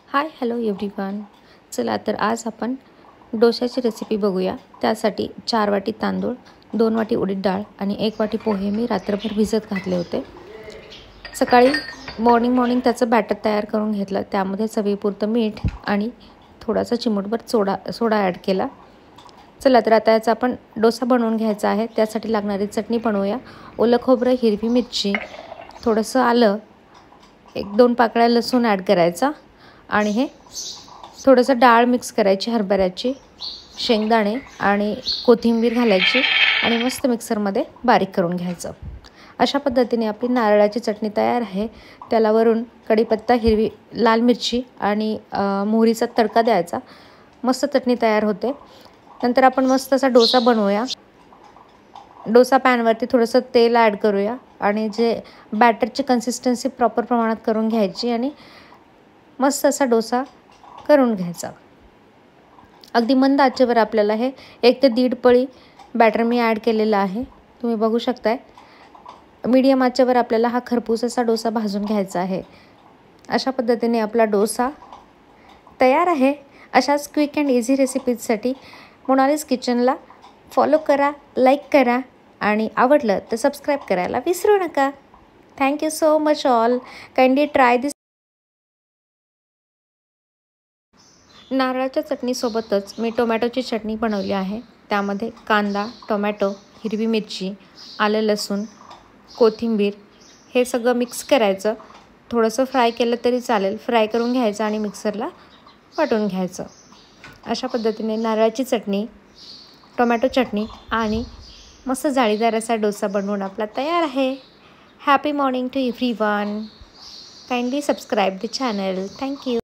Hi hello everyone. चला तर आज आपण डोशाची रेसिपी बघूया. त्यासाठी 4 वाटी तांदूळ, 2 वाटी उडीद डाळ आणि 1 वाटी पोहे मी रात्रभर भिजत घातले होते. सकाळी मॉर्निंग त्याचं बॅटर तयार करून घेतलं. त्यामध्ये चवीपुरतं मीठ आणि थोडासा चिमूटभर सोडा ॲड केला. चला तर आता याचा आपण डोसा बनवून घ्यायचा आहे. त्यासाठी लागणारी चटणी बनवूया. ओलं खोबरं, हिरवी मिरची, थोडंसं आलं, 1-2 पाकळ्या लसूण ॲड करायचा आणि हे थोडंसं डाळ मिक्स करायची, हरभऱ्याची, शेंगदाणे आणि कोथिंबीर घालायची आणि मस्त मिक्सरमध्ये बारीक करून घ्यायचं. अशा पद्धतीने आपली नारळाची चटणी तयार आहे. त्याला वरून कढीपत्ता, हिरवी लाल मिरची आणि मोहरीचा तडका द्यायचा. मस्त चटणी तयार होते. नंतर आपण मस्त असा डोसा बनवूया. डोसा पॅनवरती थोडंसं तेल ॲड करूया आणि जे बॅटरची कन्सिस्टन्सी प्रॉपर प्रमाणात करून घ्यायची आणि मस्त असा डोसा करून घ्यायचा. अगदी मंद आचेवर आपल्याला हे 1 ते 1.5 पळी बॅटर मी ॲड केलेलं आहे. तुम्ही बघू शकताय. मीडियम आचेवर आपल्याला हा खरपूस असा डोसा भाजून घ्यायचा आहे. अशा पद्धतीने आपला डोसा तयार आहे. अशाच क्विक अँड इझी रेसिपीजसाठी मोनालीज किचनला फॉलो करा, लाईक करा आणि आवडलं तर सबस्क्राईब करायला विसरू नका. Thank you so much all. Kindly try this. नारळाच्या चटणीसोबतच मी टोमॅटोची चटणी बनवली आहे. त्यामध्ये कांदा, टोमॅटो, हिरवी मिरची, आलं, लसूण, कोथिंबीर हे सगळं मिक्स करायचं. थोडंसं फ्राय केलं तरी चालेल. फ्राय करून घ्यायचं आणि मिक्सरला वाटून घ्यायचं. अशा पद्धतीने नारळाची चटणी, टोमॅटो चटणी आणि मस्त जाळीदार असा डोसा बनवून आपला तयार आहे. Happy morning to everyone. Kindly subscribe the channel. Thank you.